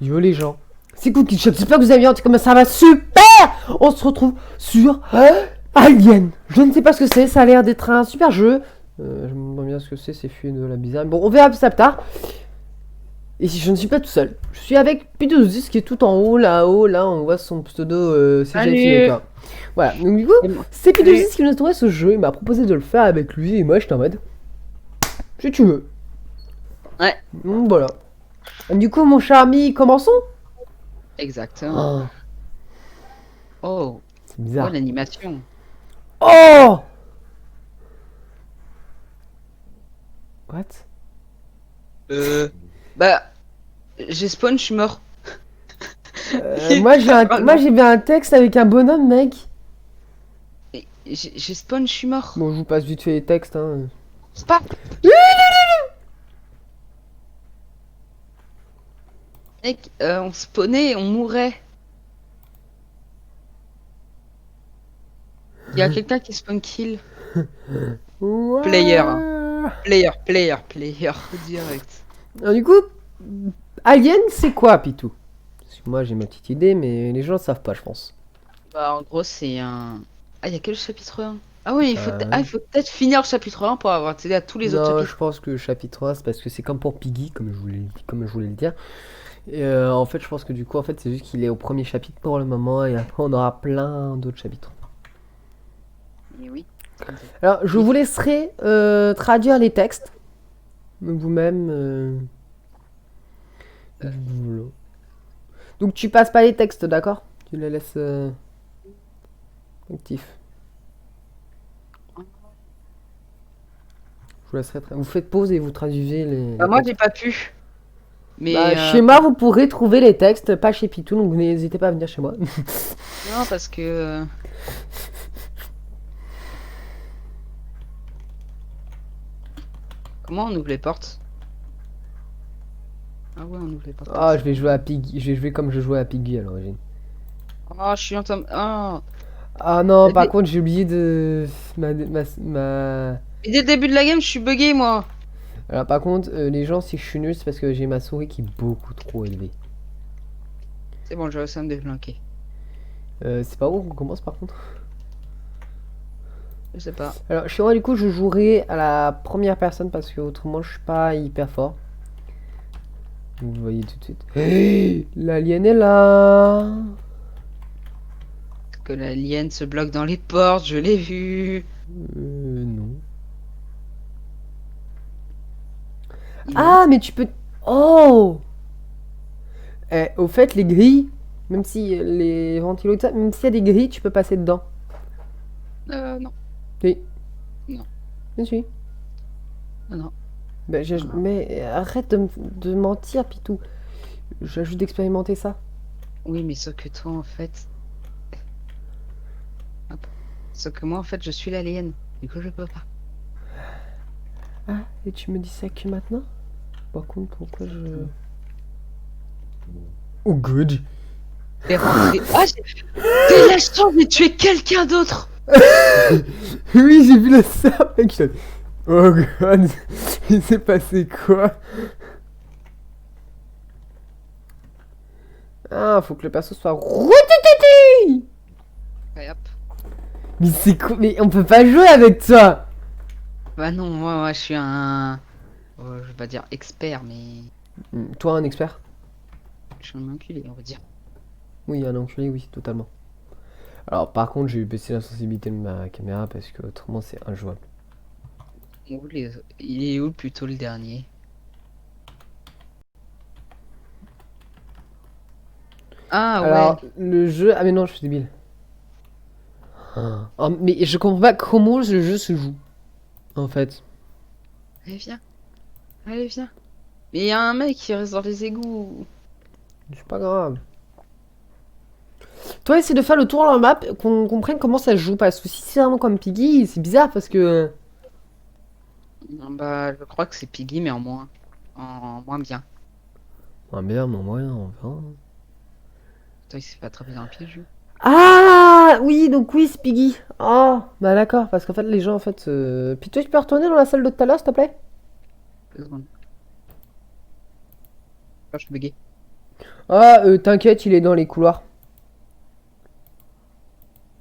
Yo les gens, c'est Cookie Shop, j'espère que vous allez bien, comment ça va super. On se retrouve sur Alien. Je ne sais pas ce que c'est, ça a l'air d'être un super jeu. Je me demande bien ce que c'est fluide de la bizarre. Bon, on verra ça plus tard. Et si je ne suis pas tout seul, je suis avec P210 qui est tout en haut, là-haut, là on voit son pseudo CGI. Voilà, donc du coup, c'est P210 qui nous a trouvé ce jeu, il m'a proposé de le faire avec lui et moi j'étais en mode, si tu veux. Ouais. Donc voilà. Du coup, mon cher ami, commençons. Exactement. Oh, c'est bizarre. Oh, l'animation. Oh. What? Bah, j'ai spawn, je suis mort. Moi j'ai vu un texte avec un bonhomme, mec. J'ai spawn, je suis mort. Bon, je vous passe vite fait les textes, hein. C'est pas. Mec, on spawnait et on mourait. Il y a quelqu'un qui spawn kill. Player. Player. Direct. Alors, du coup, Alien, c'est quoi, Pitou? Parce que moi j'ai ma petite idée, mais les gens ne savent pas, je pense. Bah, en gros, c'est un. Ah, il y a que le chapitre 1. Ah oui, il faut Ouais. peut-être finir le chapitre 1 pour avoir accès à tous les autres Non, chapitres. je pense que le chapitre 1, c'est parce que c'est comme pour Piggy, comme je voulais le dire. Et en fait, je pense que du coup, en fait, c'est juste qu'il est au premier chapitre pour le moment, et après, on aura plein d'autres chapitres. Et oui. Alors, je vous laisserai traduire les textes, vous-même. Voilà. Donc, tu passes pas les textes, d'accord? Tu les laisses actifs. Je vous laisserai. Vous faites pause et vous traduisez les. Bah, moi, j'ai pas pu. Mais Bah, chez moi, vous pourrez trouver les textes, pas chez Pitou, donc n'hésitez pas à venir chez moi. non, parce que. Comment on ouvre les portes? Ah ouais, on ouvre les portes. Ah, je vais jouer à Piggy. Je vais jouer comme je jouais à Piggy à l'origine. Oh, je suis en train. Oh. Ah non, par contre, j'ai oublié de. Ma... Et dès le début de la game, je suis bugué, moi. Alors, par contre, les gens, si je suis nul, c'est parce que j'ai ma souris qui est beaucoup trop élevée. C'est bon, je réussi à me débloquer. C'est pas où qu'on commence par contre? Je sais pas. Alors, chez moi, du coup, je jouerai à la première personne parce que autrement, je suis pas hyper fort. Vous voyez tout de suite. Hey, l'alien est là! Que l'alien se bloque dans les portes, je l'ai vu. Non. Ah, mais tu peux. Oh! Au fait, les grilles, même si les ventilos et tout ça, même s'il y a des grilles, tu peux passer dedans. Non. Oui. Non. Je suis. Non. Bah, mais arrête de mentir, Pitou. J'ajoute d'expérimenter ça. Oui, mais sauf que toi, en fait. Hop. Sauf que moi, en fait, je suis l'alien. Du coup, je peux pas. Ah, et tu me dis ça que maintenant? Par contre, pourquoi je... Oh, good. T'es rentré. Ah, t'es la chance de tuer quelqu'un d'autre. Oui, j'ai vu le sable, mec. Oh, god. Il s'est passé quoi? Ah, faut que le perso soit... Ouais, hop. Mais c'est quoi? Mais on peut pas jouer avec toi! Bah non, moi, je suis un... je vais pas dire expert, mais... Toi, un expert? Je suis un enculé, on va dire. Oui, un enculé, oui, totalement. Alors, par contre, j'ai baissé la sensibilité de ma caméra parce que autrement, c'est injouable. Il est où plutôt le dernier? Ah Alors, ouais. le jeu... Ah mais non, je suis débile. Oh, mais je comprends pas comment le jeu se joue, en fait. Allez, viens. Allez, viens. Mais il y a un mec qui reste dans les égouts. C'est pas grave. Toi, essaie de faire le tour dans la map, qu'on comprenne comment ça se joue. Parce que si c'est vraiment comme Piggy, c'est bizarre parce que... Non, bah, je crois que c'est Piggy, mais en moins. En moins bien. Ah bien, mais moyen, on verra. Toi, il s'est pas attrapé dans le piège. Ah oui, donc oui, c'est Piggy. Oh, bah d'accord, parce qu'en fait, les gens, en fait... Puis toi, tu peux retourner dans la salle de tout à l'heure, s'il te plaît? 2 secondes. Ah, je suis bugué. Ah, t'inquiète, il est dans les couloirs.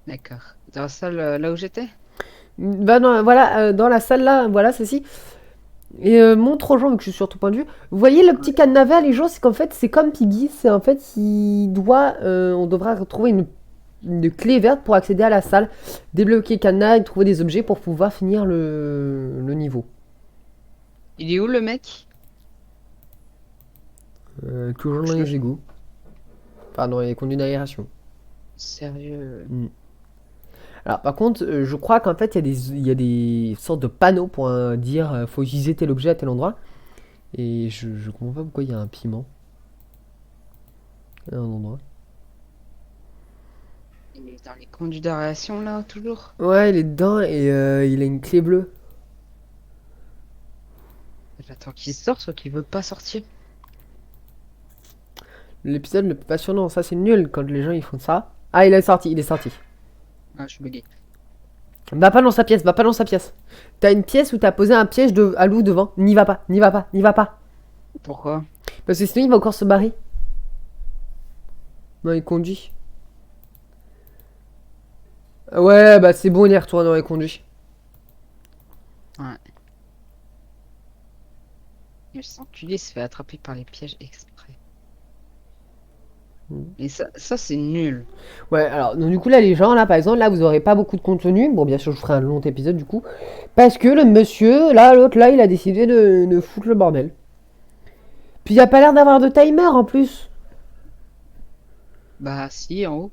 D'accord. Dans la salle là où j'étais? Bah non, voilà, dans la salle là, voilà, celle-ci. Et montre aux gens, vu que je suis sur ton point de vue. Vous voyez le petit cadenas les gens, c'est qu'en fait, c'est comme Piggy. C'est en fait, on devra retrouver une clé verte pour accéder à la salle, débloquer le cadenas et trouver des objets pour pouvoir finir le niveau. Il est où le mec? Toujours dans les égouts. Enfin, dans les conduits d'aération. Sérieux? Alors, par contre, je crois qu'en fait, il y a des sortes de panneaux pour dire faut utiliser tel objet à tel endroit. Et je comprends pas pourquoi il y a un piment à un endroit. Il est dans les conduits d'aération là, toujours? Ouais, il est dedans et il a une clé bleue. J'attends qu'il sorte, soit qu'il veut pas sortir. L'épisode le plus passionnant, ça c'est nul quand les gens ils font ça. Ah, il est sorti, il est sorti. Ah, je suis bugué. Va pas dans sa pièce, va pas dans sa pièce. T'as une pièce où t'as posé un piège à loup devant. N'y va pas, n'y va pas, n'y va pas. Pourquoi? Parce que sinon il va encore se barrer. Non, il conduit. Ouais, bah c'est bon, il est retourné dans les conduits. Ouais. Je sens qu'il se fait attraper par les pièges exprès. Et ça c'est nul. Ouais, alors, donc, du coup, là, les gens, là, par exemple, là, vous aurez pas beaucoup de contenu. Bon, bien sûr, je ferai un long épisode, du coup. Parce que le monsieur, là, l'autre, là, il a décidé de foutre le bordel. Puis, il a pas l'air d'avoir de timer, en plus. Bah si, en haut.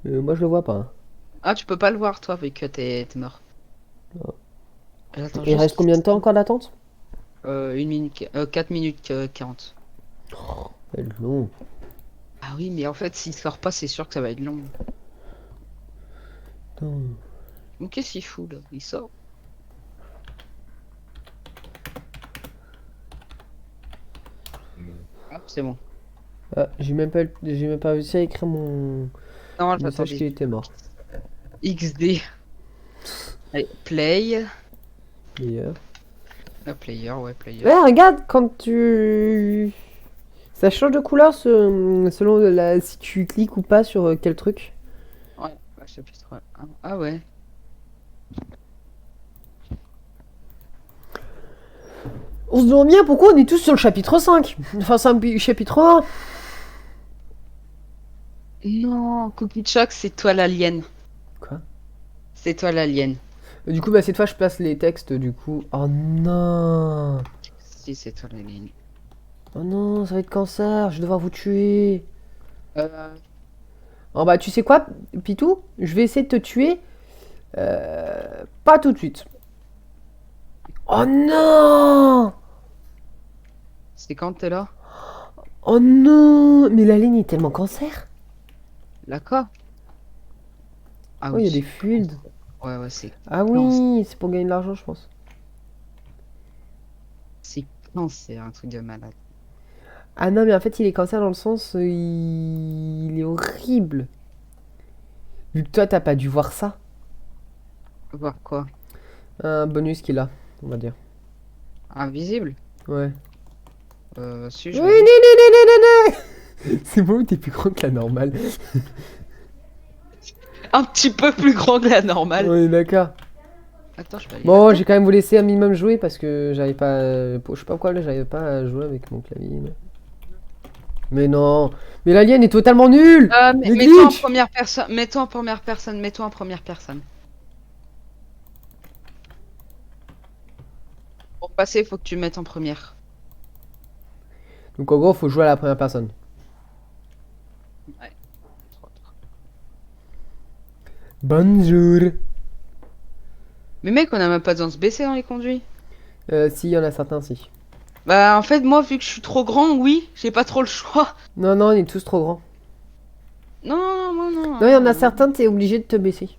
Moi, je le vois pas. Hein. Ah, tu peux pas le voir toi, vu que t'es mort. J'attends Il reste combien de temps encore d'attente 1 minute, 4 minutes 40. C'est long. Ah oui, mais en fait, s'il sort pas, c'est sûr que ça va être long. Attends. Mais qu'est-ce qu'il fout là? Il sort. Ah, c'est bon. Ah, j'ai même pas réussi à écrire mon Non, message qu'il j'attendais. était mort. XD. Allez, play. D'ailleurs. Player, ouais, player. Ouais, regarde, quand tu... Ça change de couleur selon si tu cliques ou pas sur quel truc. Ouais, je sais plus trop. Ah ouais. On se demande bien pourquoi on est tous sur le chapitre 5. Enfin, c'est un chapitre 1. Non, Cookie Chuck, c'est toi l'alien. Quoi C'est toi l'alien. Du coup, bah, cette fois, je place les textes, du coup. Oh non. Si, c'est toi l'alien. Oh non, ça va être cancer, je vais devoir vous tuer. Euh, Oh bah, tu sais quoi, Pitou? Je vais essayer de te tuer. Pas tout de suite. Oh non. c'est quand t'es là? Oh non. Mais la ligne est tellement cancer. D'accord. Ah Oh, il y a oui. des fluides. Ouais, ouais, c'est Ah oui, c'est pour gagner de l'argent, je pense. cancer, un truc de malade. Ah non, mais en fait, il est cancer dans le sens, il est horrible. Vu que toi, t'as pas dû voir ça. Voir quoi? Un bonus qu'il a, on va dire. Invisible? Ouais. Si Oui, je non, l'ai vu. non, non, non, non, non. C'est bon, t'es plus grand que la normale. Un petit peu plus grand que la normale. On est d'accord. Attends, je vais aller Bon, là-dedans. j'ai quand même vous laisser un minimum jouer parce que j'arrive pas. Je sais pas pourquoi là, j'arrive pas à jouer avec mon clavier. Mais non. Mais l'alien est totalement nul. Le Mets-toi en glitch. première personne. Mets-toi en première personne. Mets-toi en première personne. Pour passer, il faut que tu mettes en première. Donc en gros, faut jouer à la première personne. Ouais. Bonjour. Mais mec, on a même pas besoin de se baisser dans les conduits. Si, il y en a certains, si. Bah en fait, moi, vu que je suis trop grand, oui, j'ai pas trop le choix. Non, non, on est tous trop grands. Non, non, non, non. Non, il y en a certains, t'es obligé de te baisser.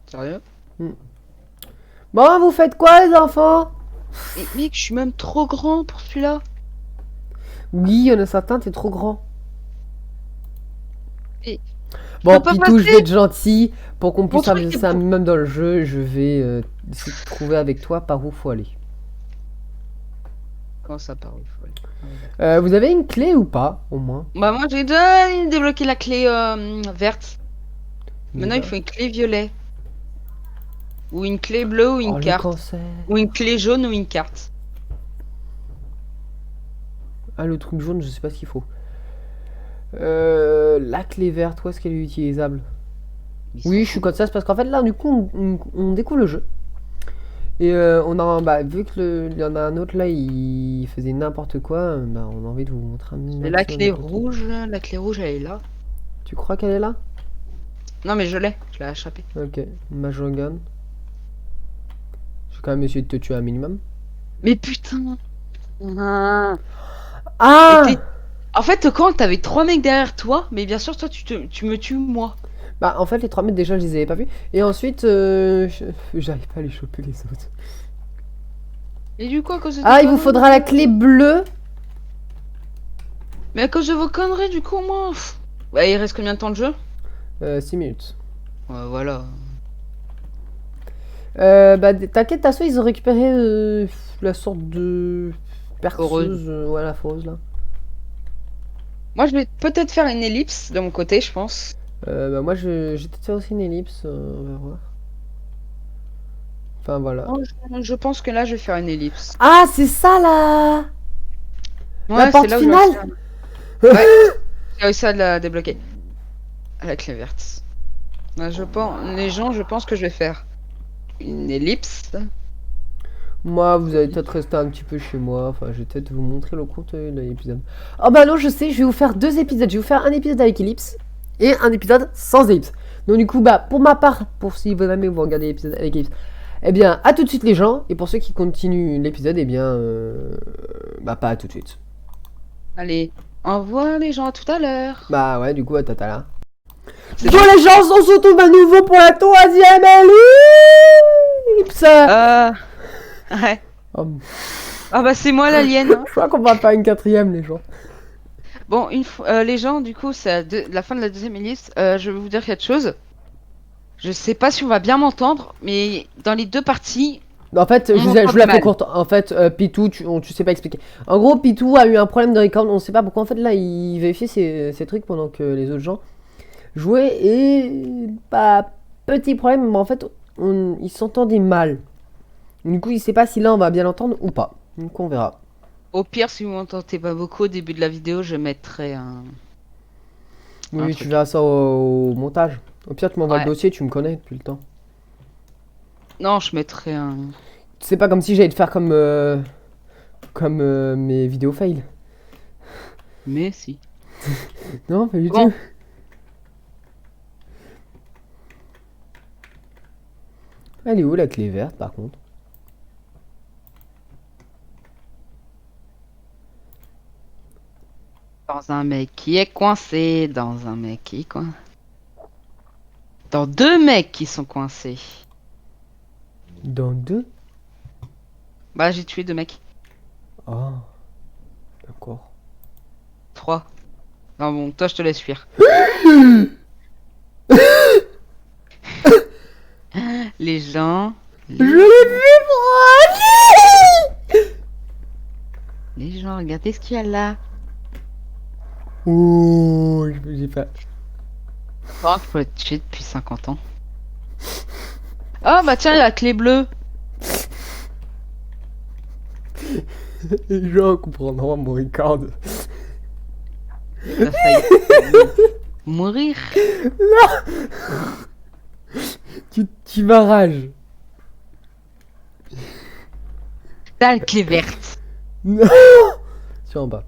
Sérieux? Bon, vous faites quoi, les enfants? Mais mec, je suis même trop grand pour celui-là. Oui, il y en a certains, t'es trop grand. Et... Bon, peux pas Pitou, je passer. vais être gentil. Pour qu'on puisse Mon truc avancer est un bon. minimum dans le jeu, je vais essayer de trouver avec toi par où faut aller. Quand ça part, il faut Vous avez une clé ou pas, au moins? Bah moi j'ai déjà débloqué la clé verte. Maintenant il faut une clé violet. Ou une clé bleue ou Oh, une le carte. cancer. Ou une clé jaune ou une carte. Ah, le truc jaune, je sais pas ce qu'il faut. La clé verte, où est-ce qu'elle est utilisable? Oui, je suis comme ça, c'est parce qu'en fait, là, du coup, on découvre le jeu. Et on a, bah, vu que il y en a un autre là, il faisait n'importe quoi, bah, on a envie de vous montrer un Et maximum la clé de trucs. rouge, elle est là. Tu crois qu'elle est là? Non mais je l'ai échappé. Ok, Major Gun. Je vais quand même essayer de te tuer un minimum. Mais putain. Ah! Et en fait, quand t'avais 3 mecs derrière toi, mais bien sûr, toi, tu me tues moi. Bah, en fait, les 3 mètres déjà, je les avais pas vus. Et ensuite, j'arrive pas à les choper les autres. Et du coup, à cause de Ah, tes il vous conneries- faudra la clé bleue. Mais à cause de vos conneries, du coup, moi. Bah, il reste combien de temps de jeu? 6 minutes. Ouais, voilà. Bah, t'inquiète, de toute façon, ils ont récupéré la sorte de perceuse. Foreuse. Ouais, la foreuse là. Moi, je vais peut-être faire une ellipse de mon côté, je pense. Bah, moi, j'ai peut-être fait aussi une ellipse. On va voir. Enfin, voilà. Non, je pense que là, je vais faire une ellipse. Ah, c'est ça là! Ouais, porte c'est là où finale. Ouais, j'ai réussi à la débloquer. À la clé verte. Là, je pense que je vais faire une ellipse. Moi, vous allez peut-être rester un petit peu chez moi. Enfin, je vais peut-être vous montrer le contenu de l'épisode. Oh bah non, je sais, je vais vous faire 2 épisodes. Je vais vous faire un épisode avec ellipse et un épisode sans ellipse. Donc du coup, bah pour ma part, pour si vous aimez vous regardez l'épisode avec ellipse, eh bien à tout de suite les gens. Et pour ceux qui continuent l'épisode, eh bien bah pas à tout de suite. Allez, au revoir les gens, à tout à l'heure. Bah ouais, du coup à tata là. C'est Bon les gens, on se retrouve à nouveau pour la 3e ellipse. Ouais. Oh, Ah bah c'est moi l'alien. Hein. je crois qu'on va faire une 4e les gens. Bon, les gens, du coup, c'est la fin de la 2e ellipse. Je vais vous dire quelque chose. Je sais pas si on va bien m'entendre, mais dans les 2 parties, En fait, je vous la fais courte. En fait, Pitou, tu sais pas expliquer. En gros, Pitou a eu un problème de record. On sait pas pourquoi. En fait, là, il vérifiait ses trucs pendant que les autres gens jouaient. Et bah, petit problème, mais en fait, il s'entendait mal. Du coup, il sait pas si là on va bien l'entendre ou pas. Donc, on verra. au pire, si vous m'entendez pas beaucoup au début de la vidéo, je mettrai un Oui, tu truc. verras ça au montage. Au pire, tu m'envoies Ouais. le dossier, tu me connais depuis le temps. Non, je mettrai un. C'est pas comme si j'allais te faire comme mes vidéos fail. Mais si. Non, pas du Bon. tout. Elle est où la clé verte par contre? Dans un mec qui est coincé, dans un mec qui est coincé. Dans 2 mecs qui sont coincés. Dans 2? Bah, j'ai tué 2 mecs. Ah, d'accord. 3. Non, bon, toi, je te laisse fuir. Les gens. Je l'ai vu, Les gens, regardez ce qu'il y a là. Oh, j'ai pas. Oh, je peux être tué depuis 50 ans. Oh, bah tiens, la clé bleue. Les gens comprendront mon record. T'as failli mourir. Tu m'arrages. T'as la clé verte. Non. Sur en bas.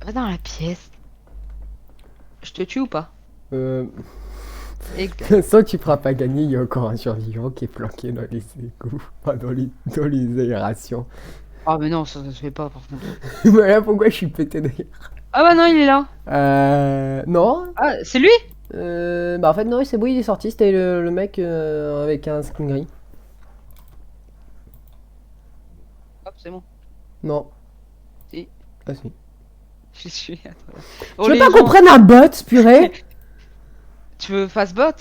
Va dans la pièce. Je te tue ou pas? Exact. Sans que tu feras pas gagner, il y a encore un survivant qui est planqué dans les égouts. Enfin, dans les aérations. Oh, mais non, ça se fait pas, par contre. Voilà pourquoi je suis pété d'ailleurs. Ah, bah non, il est là. Non. Ah, c'est lui? Bah en fait non, c'est bon, il est sorti. C'était le mec avec un skin gris. Hop, c'est bon. Non. Si. Ah si. Je suis. Attends. Tu Oh, veux les pas gens, qu'on prenne un bot, purée? Tu veux fast bot?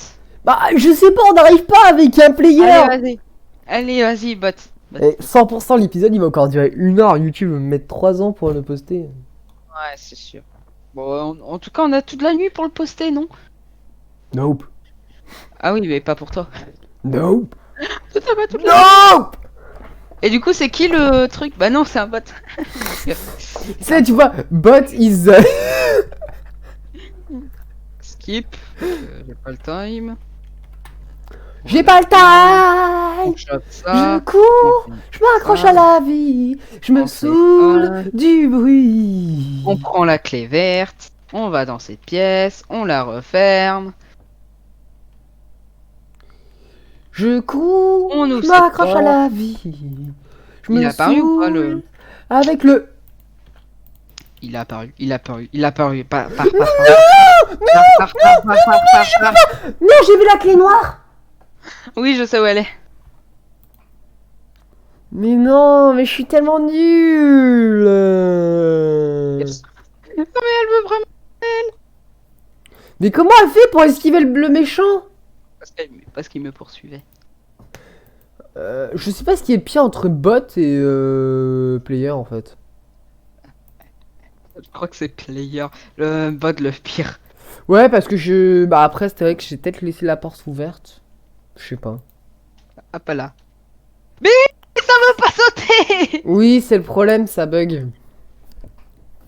Bah je sais pas, on n'arrive pas avec un player. Allez, vas-y. Allez, vas-y, bot. Et 100% l'épisode, il va encore durer 1 heure. YouTube va me mettre 3 ans pour le poster. Ouais, c'est sûr. Bon, en tout cas, on a toute la nuit pour le poster, non? Nope. Ah oui, mais pas pour toi. Nope. Toi, t'as pas toute la nuit. Nope. Et du coup, c'est qui le truc? Bah non, c'est un bot. Tu sais, tu vois, bot is... Skip. J'ai pas le time. J'ai pas le On time. chope Je ça. cours. On fait Je m'accroche ça. à la vie. Je me On fait saoule ça. du bruit. On prend la clé verte. On va dans cette pièce. On la referme. Je cours. On ouvre Je cette m'accroche à porte. la vie. Je Il me a apparu ou pas, saoule le- avec le... Il a apparu. Il a apparu. Il a apparu. Par. Non, j'ai vu la clé noire. Oui, je sais où elle est. Mais non, mais je suis tellement nulle. Yes. Non, mais elle veut vraiment. Mais comment elle fait pour esquiver le méchant? Parce qu'il me poursuivait. Je sais pas ce qui est pire entre bot et player en fait. Je crois que c'est player. Le bot le pire. Ouais, parce que je... Bah après, c'était vrai que j'ai peut-être laissé la porte ouverte. Je sais pas. Hop là. Mais ça veut pas sauter. Oui, c'est le problème, ça bug.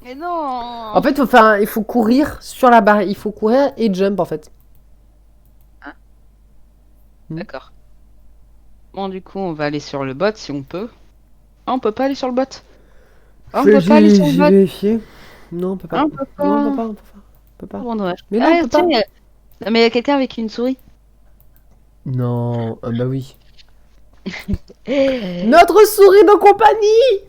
Mais non. En fait, il faut courir sur la barre. Il faut courir et jump en fait. D'accord. Bon, du coup, on va aller sur le bot si on peut. Ah, on peut pas aller sur le bot. Ah, on peut pas aller sur le J'ai bot. vérifié. Non, on peut pas. Ah, on peut pas. Non, on peut pas, on peut pas. On peut pas. Bon, dommage. Mais non, Ah, on peut tiens, pas. Non, mais il y a quelqu'un avec une souris. Non, ah bah oui. Notre souris de compagnie.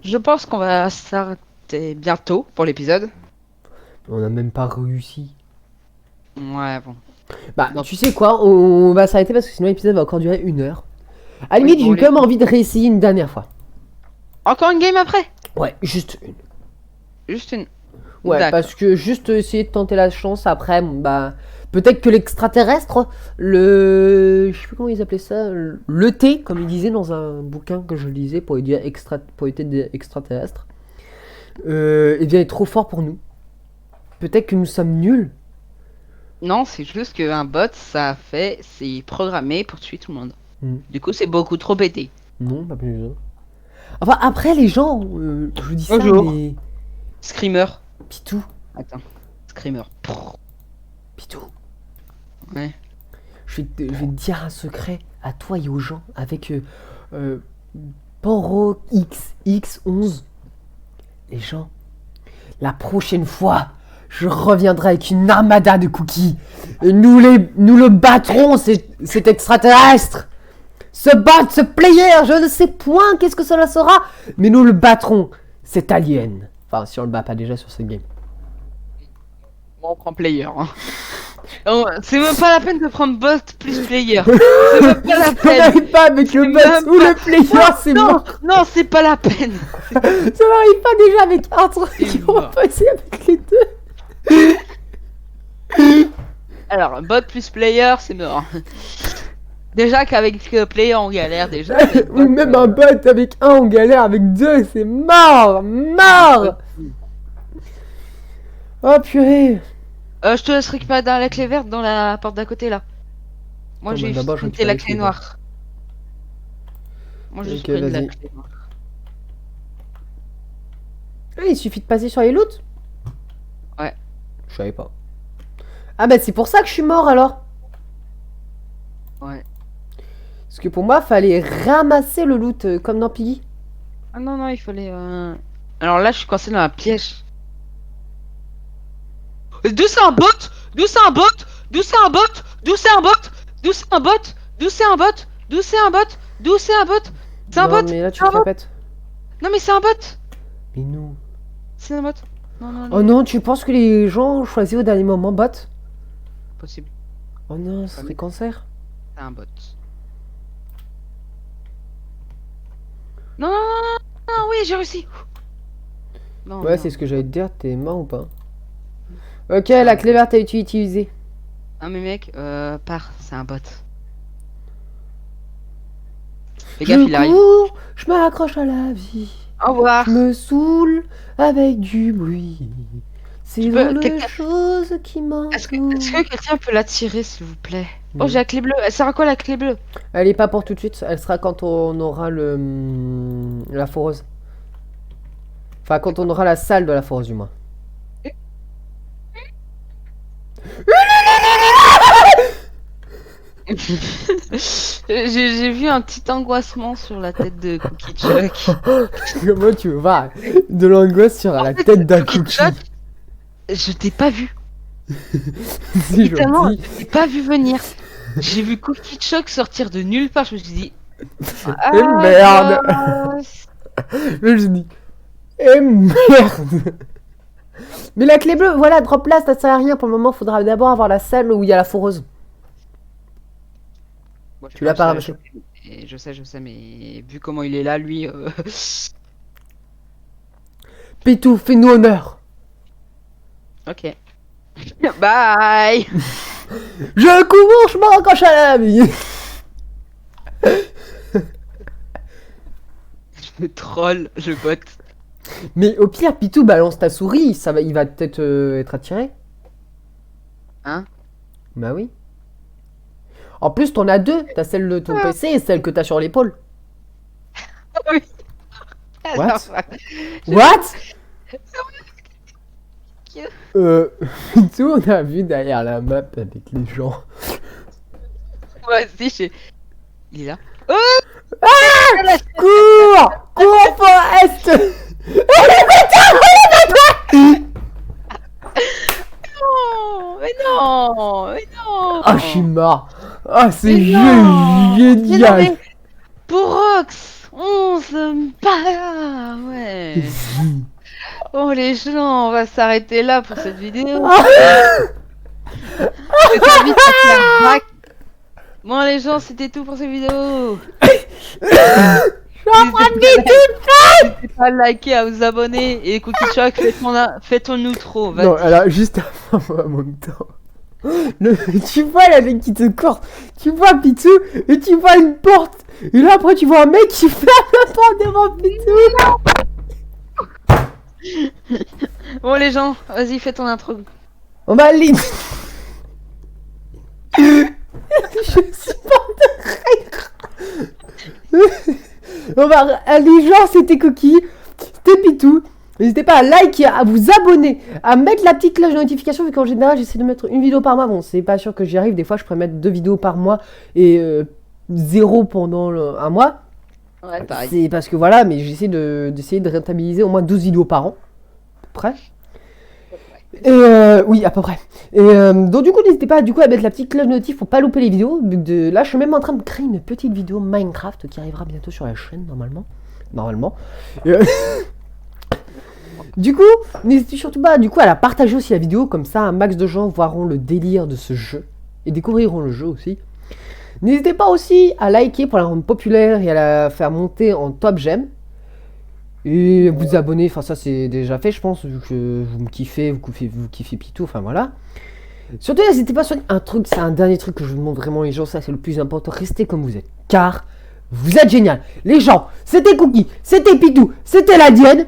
Je pense qu'on va s'arrêter bientôt pour l'épisode. On a même pas réussi. Ouais, bon. Bah, Non. tu sais quoi, on va s'arrêter parce que sinon l'épisode va encore durer 1 heure. À la Oui, limite, bon, j'ai quand même envie de réessayer une dernière fois. Encore une game après? Ouais, juste une. Juste une. Ouais, D'accord. parce que juste essayer de tenter la chance après, bon, bah. Peut-être que l'extraterrestre, je sais plus comment ils appelaient ça, le T, comme ils disaient dans un bouquin que je lisais pour aider des extraterrestres, eh bien, est trop fort pour nous. Peut-être que nous sommes nuls. Non, c'est juste qu'un bot, c'est programmé pour tuer tout le monde. Du coup, c'est beaucoup trop pété. Non, pas plus. Enfin, après, les gens, je vous dis ça, Bonjour. mais. Screamer. Pitou, Attends. Screamer. Pitou. Ouais. Je vais te dire un secret à toi et aux gens avec Poro XX11. Les gens, la prochaine fois, je reviendrai avec une armada de cookies. Et nous le battrons, cet extraterrestre. Ce bot, ce player, je ne sais point qu'est-ce que cela sera. Mais nous le battrons, cet alien. Enfin, si on le bat pas déjà sur cette game. Bon, on prend player. Hein. Oh, c'est même pas la peine de prendre bot plus player. C'est même pas la On peine. n'arrive pas avec le C'est bot même ou le player, c'est Non, mort. non, c'est pas la peine. Ça n'arrive pas déjà avec un truc. C'est On va mort. pas essayer avec les deux. Alors, bot plus player, c'est mort. Déjà qu'avec player, on galère déjà. Ou même un bot avec un, on galère avec deux, c'est mort. Mort. Oh purée. Je te laisse récupérer dans la clé verte dans la porte d'à côté là. Moi Oh, j'ai bah, d'abord, je pris récupère la les clé clés noire. Moi j'ai Ok, pris la vas-y. clé noire. Ah, il suffit de passer sur les loots. Ouais. Je savais pas. Ah bah c'est pour ça que je suis mort alors. Ouais. Parce que pour moi, fallait ramasser le loot comme dans Piggy. Ah non, non, il fallait. Alors là, je suis coincé dans un piège. D'où c'est un bot? D'où c'est un bot? D'où c'est un bot? D'où c'est un bot? D'où c'est un bot? D'où c'est un bot? D'où c'est un bot? D'où c'est un bot? C'est un Non, bot? mais là tu C'est un te bot? répètes. Non, mais c'est un bot! Mais non. C'est un bot? Non, non, non. Oh non, tu penses que les gens ont choisi au dernier moment bot? Possible. Oh non, ce serait cancer. C'est un bot. Non, non, non, non, non, oui, j'ai réussi. Non, Ouais, non. c'est ce que j'allais te dire, t'es mort ou pas? Ok, la clé verte a été utilisée. Ah mais mec, pars, c'est un bot. Fais gaffe, il arrive. cours, je m'accroche à la vie. Au revoir. Je me saoule avec du bruit. C'est Tu peux- drôle de quelqu'un- choses qui Est-ce m'entourent. que quelqu'un peut la tirer, s'il vous plaît? Oh, Oui. j'ai la clé bleue. Elle sert à quoi la clé bleue? Elle est pas pour tout de suite, elle sera quand on aura la foreuse. Enfin, quand on aura la salle de la foreuse, du moins. J'ai vu un petit angoissement sur la tête de Cookie Chuck. Comment tu veux voir de l'angoisse sur la tête d'un Cookie cookie? Chuck, je t'ai pas vu. C'est Littéralement, gentil. je t'ai pas vu venir. J'ai vu Cookie Chuck sortir de nulle part. Je me suis dit. Eh merde. gosse. Là, je dis. Eh merde. Mais la clé bleue, voilà, drop là, ça sert à rien pour le moment. Faudra d'abord avoir la salle où il y a la foreuse. Bon, Tu l'as pas ramassé. Je sais, mais vu comment il est là, lui. Pitou, fais-nous honneur. Ok. Bye. Je cours, je m'accroche à la vie. Je troll, je botte. Mais au pire, Pitou, balance ta souris, ça va, il va peut-être être attiré. Hein? Bah oui. En plus, t'en as deux. T'as celle de ton PC et celle que t'as sur l'épaule. Oui. What? Alors, What? Pitou, on a vu derrière la map avec les gens. moi aussi, il est là. Cours! Cours, Forest! Non, mais non, mais non. Ah, je suis mort. Ah, c'est Mais non. Mais non, génial. mais pour Rox, on se bat, ouais. Oh les gens, on va s'arrêter là pour cette vidéo. Je t'invite à faire back. Bon les gens, c'était tout pour cette vidéo. N'hésitez pas à liker, à vous abonner et Cookie Chuck, fais ton outro. Non, alors, juste avant mon temps. Tu vois la mec qui te court, tu vois Pitou, et tu vois une porte, et là après tu vois un mec qui ferme la porte devant Pitou. Bon les gens, vas-y fais ton intro. On va aller. Je supporte rire. On va aller, genre c'était Coquille, c'était Pitou. N'hésitez pas à liker, à vous abonner, à mettre la petite cloche de notification, vu qu'en général j'essaie de mettre une vidéo par mois. Bon, c'est pas sûr que j'y arrive, des fois je pourrais mettre 2 vidéos par mois et 0 pendant un mois. Ouais, pareil. C'est parce que voilà, mais j'essaie d'essayer de rentabiliser au moins 12 vidéos par an, à peu près. Et oui, à peu près. Et donc du coup, n'hésitez pas du coup à mettre la petite cloche de notif pour pas louper les vidéos. Là, je suis même en train de créer une petite vidéo Minecraft qui arrivera bientôt sur la chaîne, normalement. Du coup, n'hésitez surtout pas à la partager aussi la vidéo, comme ça un max de gens verront le délire de ce jeu et découvriront le jeu aussi. N'hésitez pas aussi à liker pour la rendre populaire et à la faire monter en top j'aime. Et vous abonner, enfin ça c'est déjà fait je pense, vu que vous me kiffez, vous kiffez Pitou, enfin voilà. Surtout n'hésitez pas sur un truc, c'est un dernier truc que je vous demande vraiment les gens, ça c'est le plus important, restez comme vous êtes, car vous êtes génial. Les gens, c'était Cookie, c'était Pitou, c'était la Dienne.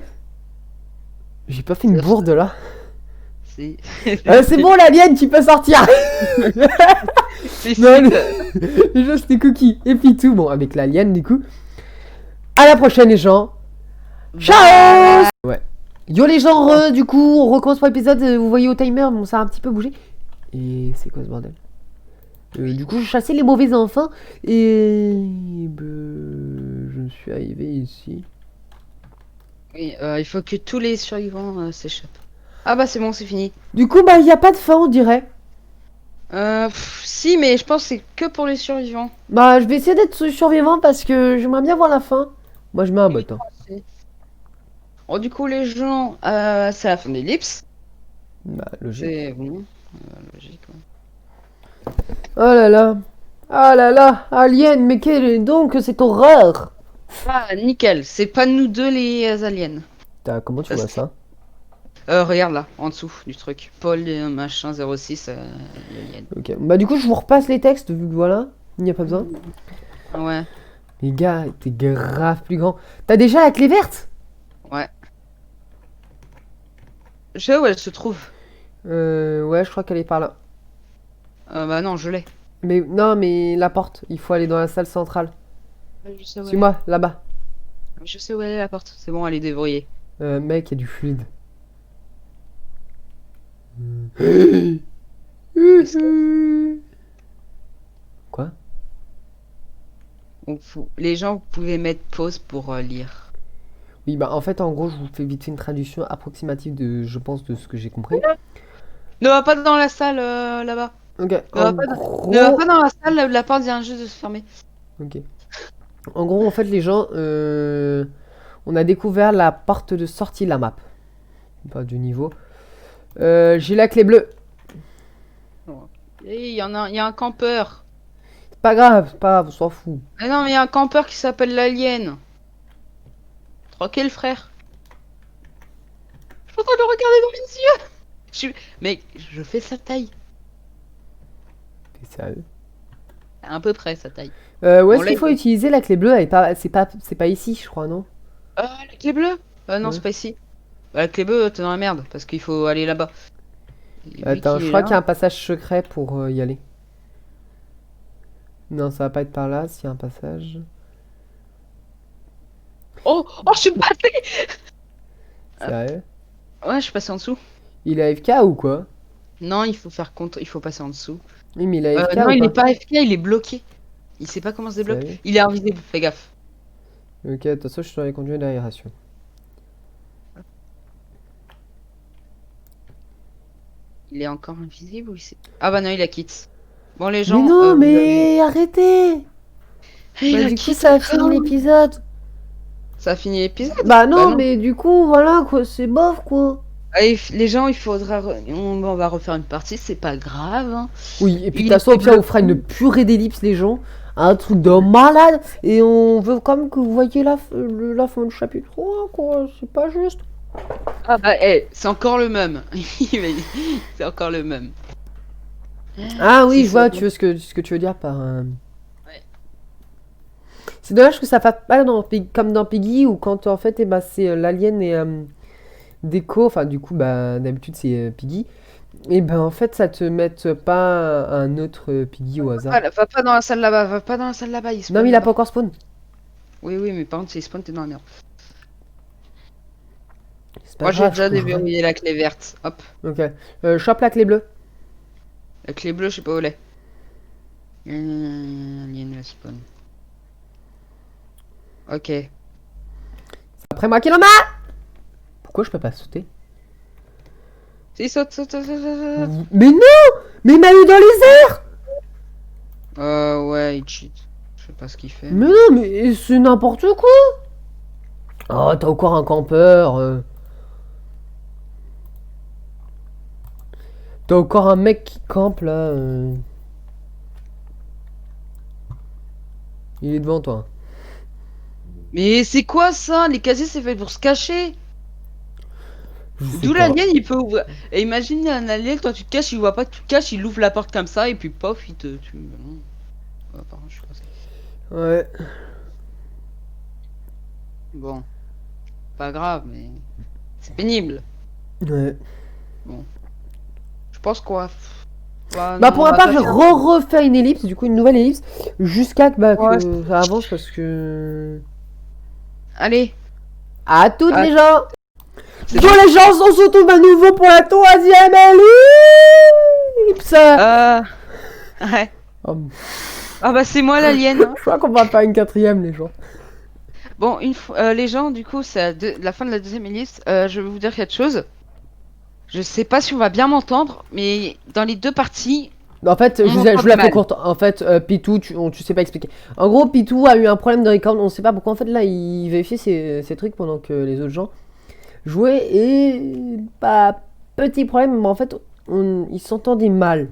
J'ai pas fait une bourde là. Si. C'est bon la Dienne, tu peux sortir. Si, Non, les gens c'était Cookie et Pitou, bon avec l'alien du coup. À la prochaine les gens. Ciao. Ouais. Yo les gens, du coup, on recommence pour l'épisode. Vous voyez au timer, bon, ça a un petit peu bougé. Et c'est quoi ce bordel? Du coup, je chassais les mauvais enfants et je suis arrivé ici. Oui, il faut que tous les survivants s'échappent. Ah bah c'est bon, c'est fini. Du coup, bah, il n'y a pas de fin, on dirait. Si, mais je pense que c'est que pour les survivants. Bah, je vais essayer d'être survivant parce que j'aimerais bien voir la fin. Moi, je mets un bot. Hein. Bon, du coup, les gens, c'est la fin de l'ellipse. Bah, logique. C'est bon. Logique, ouais. Oh là là. Oh là là. Alien, mais quelle est donc cette horreur? Ah, nickel. C'est pas nous deux les aliens. Putain, comment tu vois ça? Regarde là, en dessous du truc. Paul machin 06, l'alien. Ok. Bah, du coup, je vous repasse les textes, vu que voilà. Il n'y a pas besoin. Ouais. Les gars, t'es grave plus grand. T'as déjà la clé verte? Ouais. Je sais où elle se trouve. Ouais, je crois qu'elle est par là. Bah non, je l'ai. Mais non, mais la porte, il faut aller dans la salle centrale. Je sais où elle est. Suis-moi, là-bas. Je sais où elle est la porte. C'est bon, elle est déverrouillée. Mec, il y a du fluide. Quoi? Les gens, vous pouvez mettre pause pour lire. Oui, bah en fait, en gros, je vous fais vite fait une traduction approximative de, je pense, de ce que j'ai compris. Ne va pas dans la salle là-bas. Ok, Ne en va pas, gros... ne va pas dans la salle, la porte vient juste de se fermer. Ok. En gros, en fait, les gens, on a découvert la porte de sortie de la map. Pas du niveau. J'ai la clé bleue. Et il y a un campeur. C'est pas grave, on s'en fout. Ah non, mais il y a un campeur qui s'appelle l'Alien. Tranquille, frère. Je suis en train de le regarder dans les yeux. Mec, je fais sa taille. T'es sérieux? À peu près sa taille. Où est-ce On qu'il l'a faut dit. utiliser la clé bleue? Elle est pas, c'est pas ici, je crois, non? La clé bleue? Non, Ouais. c'est pas ici. Bah, la clé bleue, t'es dans la merde. Parce qu'il faut aller là-bas. Et vu Attends, qu'il je est crois là. qu'il y a un passage secret pour y aller. Non, ça va pas être par là, s'il y a un passage. Oh, oh, je suis passé. Sérieux? Ouais, je suis passé en dessous. Il est AFK ou quoi? Non, il faut faire contre. Il faut passer en dessous. Oui, mais il est AFK Non, ou il est pas? pas AFK, il est bloqué. Il sait pas comment se débloque. Sérieux? Il est invisible, fais gaffe. Ok, attention, je suis dans les conduits d'aération. Il est encore invisible ou il sait. Ah bah non, il la quitte. Bon, les Mais gens. non, Vous avez. mais arrêtez! Il Bah, la du coup, quitte ça a encore. fini l'épisode. Ça a fini l'épisode? Bah Bah non, non. mais du coup, voilà, quoi, c'est bof, quoi. Allez, les gens, il faudra. On va refaire une partie, c'est pas grave. Hein. Oui, et puis de Il toute façon, au était pire, on fera une bloqué. purée d'ellipses, les gens. Un truc de malade. Et on veut quand même que vous voyez la fin du chapitre 3, quoi. C'est pas juste. Ah bah, c'est encore le même. C'est encore le même. Ah oui, Si, je vois, c'est tu veux ce que tu veux dire par... Ouais. C'est dommage que ça fasse pas comme dans Piggy, où quand en fait, eh ben, c'est l'alien et Déco, enfin du coup, bah, d'habitude c'est Piggy. Et ben en fait, ça te mette pas un autre Piggy au hasard. Va pas dans la salle là-bas, va pas dans la salle là-bas, il Non, spawn mais il a pas là-bas. encore spawn. Oui, oui, mais par contre, s'il spawn, t'es dans la merde. C'est pas Moi, j'ai grave, je déjà courrai. déverrouillé la clé verte. Hop. Ok. Chope la clé bleue. La clé bleue, je sais pas où elle est. Alien le spawn. Ok. Après moi qui l'en a. Pourquoi je peux pas sauter? Si, saute, saute, saute, saute, saute. Mais non! Mais il m'a eu dans les airs! Ouais, il cheat. Je sais pas ce qu'il fait. Mais non, mais c'est n'importe quoi! Oh, t'as encore un campeur. T'as encore un mec qui campe là. Il est devant toi. Mais c'est quoi ça? Les casiers, c'est fait pour se cacher. Je sais D'où pas. l'alien, il peut ouvrir. Et imagine un alien, toi tu te caches, il voit pas que tu te caches, il ouvre la porte comme ça, et puis pof, il te tue. Non. Pardon, je suis pas ça. Ouais. Bon, pas grave, mais c'est pénible. Ouais. Je pense qu'on va. Bah Non, pour on ma va part, pas je faire- refais une ellipse, du coup une nouvelle ellipse, jusqu'à que, bah, Ouais. que ça avance parce que... Allez, À toutes Ah. les gens! c'est Yo bon. les gens, on se retrouve à nouveau pour la troisième ellipse! Ouais. Oh, Ah bah c'est moi l'alien. Hein. je crois qu'on va faire une quatrième les gens. Bon, les gens, du coup, c'est la fin de la deuxième ellipse. Je vais vous dire quelque chose. Je sais pas si on va bien m'entendre, mais dans les deux parties, En fait, On je m'entend vous la fais mal. courte. En fait, Pitou, tu sais pas expliquer. En gros, Pitou a eu un problème de record. On sait pas pourquoi. En fait, là, il vérifiait ses trucs pendant que les autres gens jouaient. Et bah, petit problème, mais en fait, il s'entendait mal.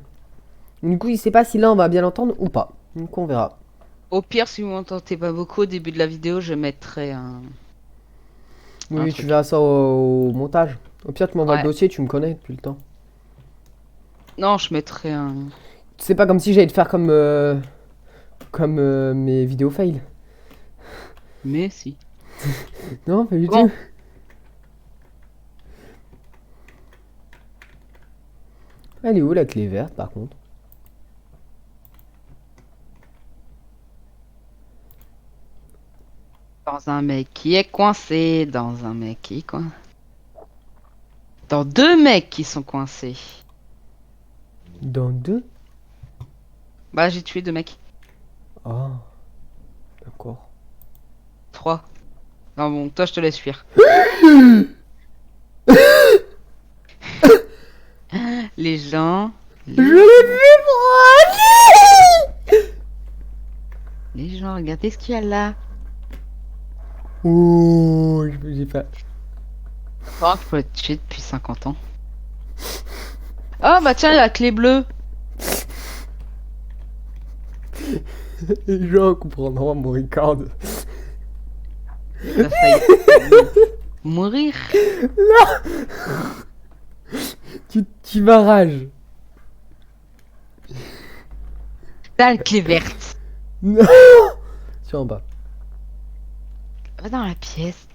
Du coup, il sait pas si là on va bien l'entendre ou pas. Donc, on verra. au pire, si vous m'entendez pas beaucoup au début de la vidéo, je mettrai un Oui, tu truc. verras ça au montage. Au pire, tu m'envoies Ouais. le dossier, tu me connais depuis le temps. Non, je mettrai un. C'est pas comme si j'allais te faire comme mes vidéos fail. Mais si. Non, pas du Bon. tout. Elle est où la clé verte par contre? Dans un mec qui est coincé, dans un mec qui est coincé. Dans deux mecs qui sont coincés. Dans deux? Bah, j'ai tué deux mecs. Ah, d'accord. Trois. Non, bon, toi, je te laisse fuir. Les gens. Je l'ai vu, moi! Les gens, regardez ce qu'il y a là. Oh, je me dis pas. Oh, tu peux être tué depuis 50 ans. Oh, bah tiens, la clé bleue. Les gens comprendront mon record. T'as failli mourir. Tu m'arrages. T'as la clé verte. Non. Sur en bas. Va dans la pièce.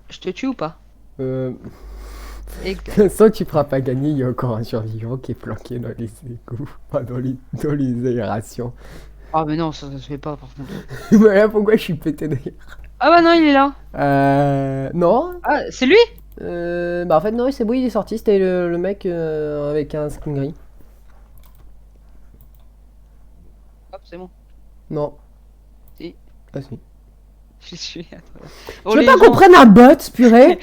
Je te tue ou pas? Exact. Sans que tu feras pas gagner, il y a encore un survivant qui est planqué dans les égouts. Enfin, dans les aérations. Oh, mais non, ça se fait pas par contre. Voilà pourquoi je suis pété d'air. Ah, bah non, il est là. Non. Ah, c'est lui? Bah en fait non, c'est bon, il est sorti. C'était le mec avec un skin gris. Hop, c'est bon. Non. Si. Ah si. Je suis à toi. Tu veux pas qu'on prenne un bot, purée?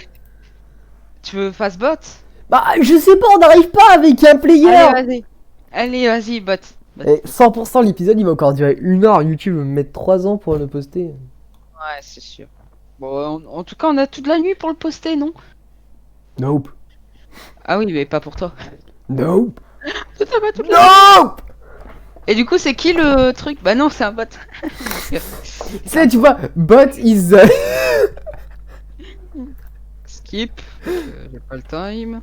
Tu veux face bot? Bah je sais pas, on n'arrive pas avec un player. Allez, vas-y. Allez, vas-y, bot. Et 100% l'épisode il va encore durer 1 heure. YouTube va me mettre 3 ans pour le poster. Ouais, c'est sûr. Bon, en tout cas, on a toute la nuit pour le poster, non? Nope. Ah oui, mais pas pour toi. Nope. Ça va toute la nuit. Nope. Et du coup, c'est qui le truc? Bah non, c'est un bot. C'est, tu vois, bot is. Skip. J'ai pas le time.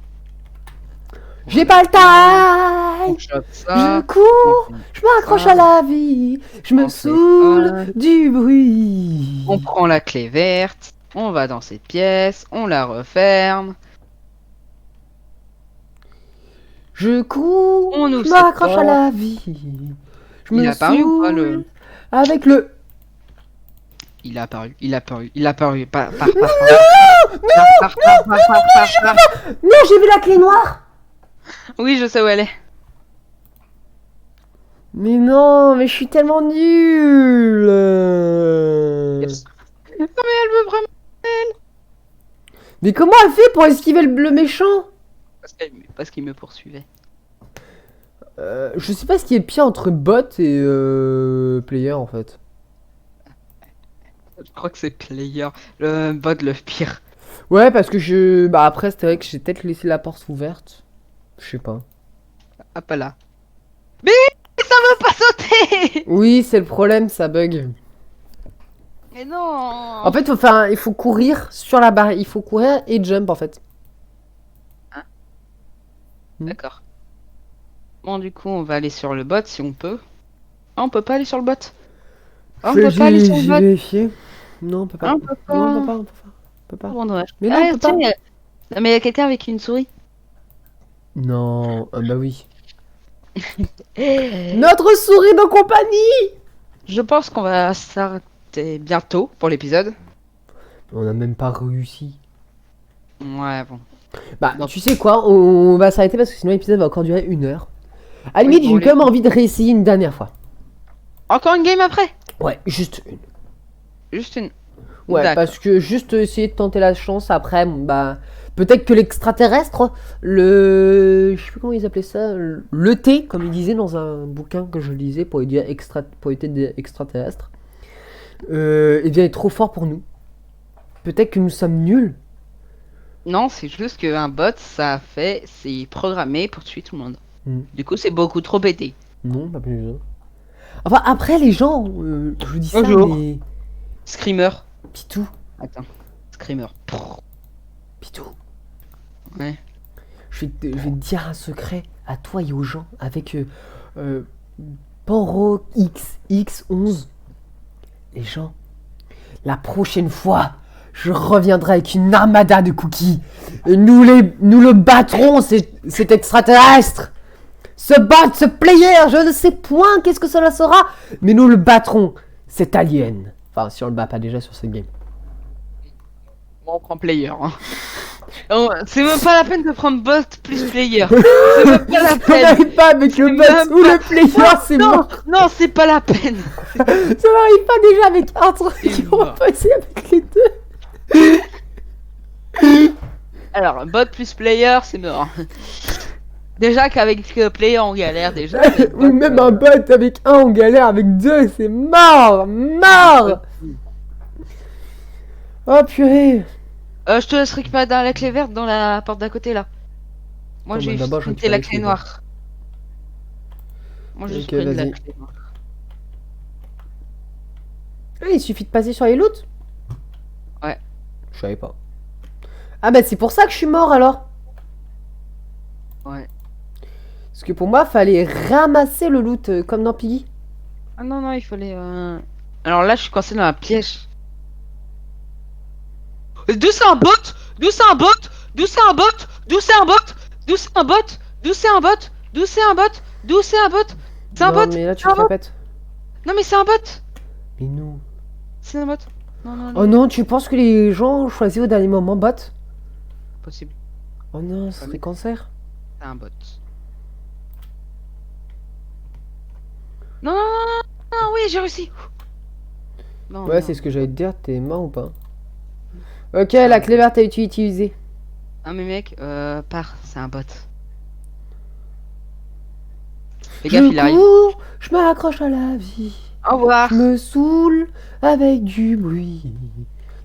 J'ai pas le On time. chope ça. Je cours. Je m'accroche à la vie. Je me On fait saoule ça. du bruit. On prend la clé verte. On va dans cette pièce. On la referme. Je cours. On nous Je m'accroche à sépare. la vie. Je Il me a apparu ou pas saoule le. avec le. Il a apparu, il a apparu, il a apparu. Par. Non, j'ai vu la clé noire. Oui, je sais où elle est. Mais non, mais je suis tellement nulle. Non, mais elle veut vraiment. Mais comment elle fait pour esquiver le méchant? Parce qu'il me poursuivait. Je sais pas ce qui est pire entre bot et player en fait. Je crois que c'est player. Le bot le pire. Ouais, parce que bah après, c'est vrai que j'ai peut-être laissé la porte ouverte. Je sais pas. Hop là. Mais ça veut pas sauter. Oui, c'est le problème, ça bug. Mais non. En fait, il faut courir sur la barre. Il faut courir et jump en fait. D'accord. Bon, du coup, on va aller sur le bot si on peut. Ah, on peut pas aller sur le bot. Ah, on peut pas aller sur le J'ai bot. vérifié. Non, on peut pas. Ah, on peut pas. Non, on peut pas, on peut pas. On peut pas. Bon, dommage. Mais non, Ah, on peut tiens, pas. Non, mais il y a quelqu'un avec une souris. Non, bah oui. Notre souris de compagnie. Je pense qu'on va s'arrêter bientôt pour l'épisode. On a même pas réussi. Ouais, bon. Bah, Non. tu sais quoi, on va s'arrêter parce que sinon l'épisode va encore durer 1 heure. À la Oui, limite, bon, j'ai quand même envie de réessayer une dernière fois. Encore une game après? Ouais, juste une. Juste une. Ouais, D'accord. parce que juste essayer de tenter la chance après, bon, bah. Peut-être que l'extraterrestre, je sais plus comment ils appelaient ça, le T, comme ils disaient dans un bouquin que je lisais pour aider des extraterrestres, eh bien, est trop fort pour nous. Peut-être que nous sommes nuls. Non, c'est juste qu'un bot, c'est programmé pour tuer tout le monde. Du coup, c'est beaucoup trop pété. Non, pas plus. Enfin, après, les gens, je vous dis ça, Bonjour. mais. Screamer. Pitou, Attends. Screamer. Pitou. Ouais. Je vais te dire un secret à toi et aux gens avec Poro XX11. Les gens, La prochaine fois, je reviendrai avec une armada de cookies. Et nous le battrons, cet extraterrestre. Ce player, je ne sais point qu'est-ce que cela sera. Mais nous le battrons, cet alien. Enfin, si on le bat pas déjà sur cette game. Bon, on prend player. Hein. Oh, c'est même pas la peine de prendre bot plus player. C'est même pas la On peine. n'arrive pas avec le bot ou le player, c'est Non, mort. non, c'est pas la peine. Ça n'arrive pas déjà avec un truc. C'est On va mort. passer avec les deux. Alors, bot plus player, c'est mort. Déjà qu'avec player on galère déjà. Ou même un bot avec un, on galère avec deux, c'est mort. Mort. Oh purée. Je te laisse récupérer dans la clé verte dans la porte d'à côté là. Moi Oh, j'ai bah, d'abord, je printé récupère la les clé clés noire. Moi j'ai Ok, pris la vas-y. clé noire. Ah, il suffit de passer sur les loots. Ouais. Je savais pas. Ah bah c'est pour ça que je suis mort alors. Ouais. Parce que pour moi, fallait ramasser le loot comme dans Piggy. Ah non, non, il fallait. Alors là, je suis coincé dans un piège. D'où c'est un bot? D'où c'est un bot? D'où c'est un bot? D'où c'est un bot? D'où c'est un bot? D'où c'est un bot? D'où c'est un bot? D'où c'est un bot? C'est un Non, bot? mais là tu C'est un te bot? répètes. Non, mais c'est un bot! Mais non. C'est un bot? Non, non, non. Oh non, tu penses que les gens ont choisi au dernier moment bot? Possible. Oh non, ça serait cancer. C'est un bot. Non, non, non, non, oui, j'ai réussi. Non, Ouais, non. c'est ce que j'allais te dire, t'es mort ou pas? Ok, la clé verte a été utilisée. Ah, mais mec, pars, c'est un bot. Fais gaffe, il arrive. cours, je m'accroche à la vie. Au revoir. Je me saoule avec du bruit.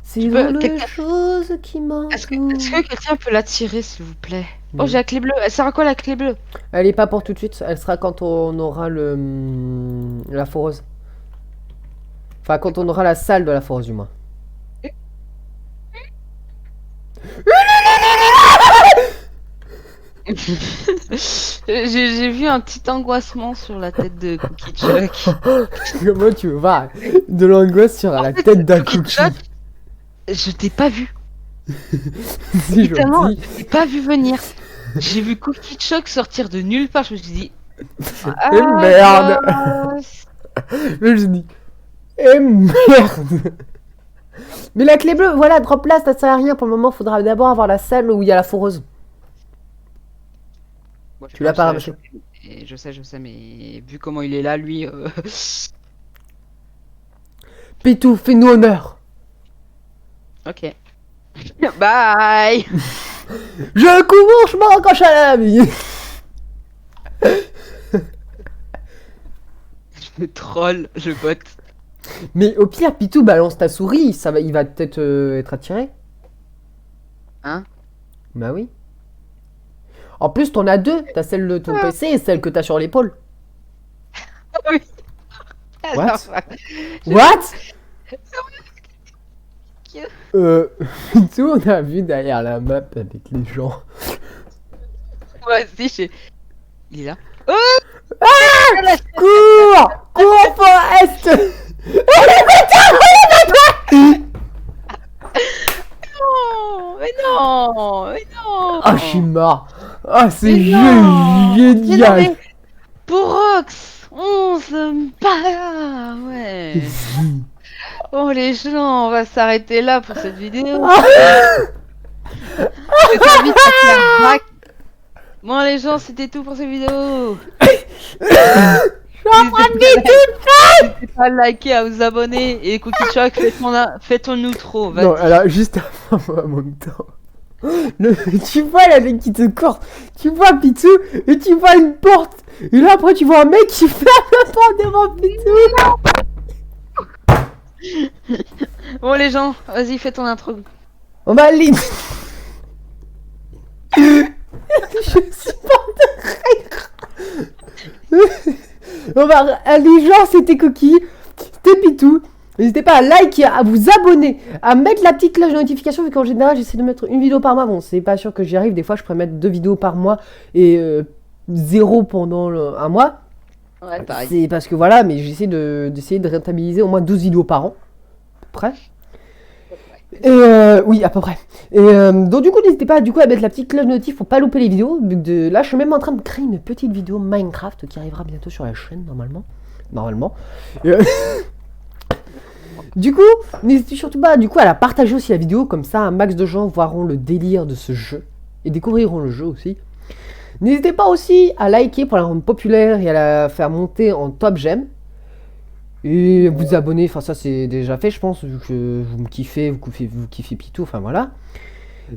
C'est Tu peux- drôle de quelqu'un- choses qui Est-ce m'entourent. que quelqu'un peut l'attirer, s'il vous plaît? Non. Oh, j'ai la clé bleue. Elle sert à quoi la clé bleue? Elle est pas pour tout de suite, elle sera quand on aura la foreuse. Enfin, quand on aura la salle de la foreuse, du moins. J'ai vu un petit angoissement sur la tête de Cookie Chuck. Comment tu veux voir de l'angoisse sur la tête d'un Cookie cookie? Chuck, je t'ai pas vu. Si Littéralement, gentil. je t'ai pas vu venir. J'ai vu Cookie Chuck sortir de nulle part. Je me suis dit. Eh merde. mince. Mais je dis. Eh merde. Mais la clé bleue, voilà, drop là, ça sert à rien pour le moment. Faudra d'abord avoir la salle où il y a la foreuse. Bon, Tu l'as pas je- ramassé. je sais, mais vu comment il est là, lui. Pitou, fais-nous honneur. Ok. Bye. Je cours, je m'accroche à la vie. Je troll, je botte. Mais au pire, Pitou, balance ta souris, il va peut-être être attiré. Hein? Bah oui. En plus, t'en as deux. T'as celle de ton PC et celle que t'as sur l'épaule. Oui. What? Alors, What? Pitou, on a vu derrière la map avec les gens. vas-y, il est là. Cours! Cours, Forest! Non, mais non, mais non. Ah, je suis mort. Ah, c'est Mais non. Mais non, génial. mais pour Rox, on se bat, ouais. Oh les gens, on va s'arrêter là pour cette vidéo. Je t'invite à faire back. Bon les gens, c'était tout pour cette vidéo. N'hésitez pas à liker, à vous abonner et Cookie Chuck, fais ton outro. Non, alors, juste avant mon temps. Tu vois la mec qui te court, tu vois Pitou, et tu vois une porte, et là après tu vois un mec qui ferme la porte devant Pitou. Bon les gens, vas-y, fais ton intro. On va aller. Je supporte rire. On va aller, genre c'était Coquille, c'était Pitou. N'hésitez pas à liker, à vous abonner, à mettre la petite cloche de notification, vu qu'en général j'essaie de mettre une vidéo par mois. Bon, c'est pas sûr que j'y arrive, des fois je pourrais mettre 2 vidéos par mois et 0 pendant un mois. Ouais, pareil. C'est parce que voilà, mais j'essaie d'essayer de rentabiliser au moins 12 vidéos par an, à peu près. Et oui, à peu près. Et donc du coup, n'hésitez pas du coup à mettre la petite cloche notif pour pas louper les vidéos. Là, je suis même en train de créer une petite vidéo Minecraft qui arrivera bientôt sur la chaîne normalement. Normalement. Et, du coup, n'hésitez surtout pas du coup à la partager aussi la vidéo, comme ça un max de gens verront le délire de ce jeu et découvriront le jeu aussi. N'hésitez pas aussi à liker pour la rendre populaire et à la faire monter en top j'aime. Et vous abonner, enfin ça c'est déjà fait je pense, vu que vous me kiffez, vous kiffez Pitou, enfin voilà.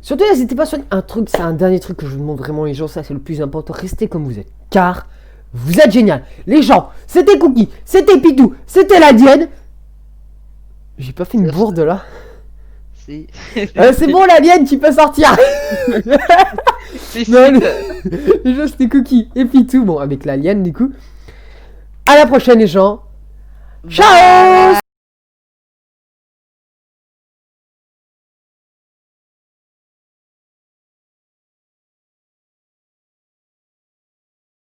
Surtout n'hésitez pas sur un truc, c'est un dernier truc que je vous demande vraiment les gens, ça c'est le plus important, restez comme vous êtes. Car vous êtes génial. Les gens, c'était Cookie, c'était Pitou, c'était la Dienne. J'ai pas fait une bourde là. C'est C'est bon la Dienne, tu peux sortir. Non, les gens c'était Cookie et Pitou, bon avec l'alien du coup. À la prochaine les gens. Ciao.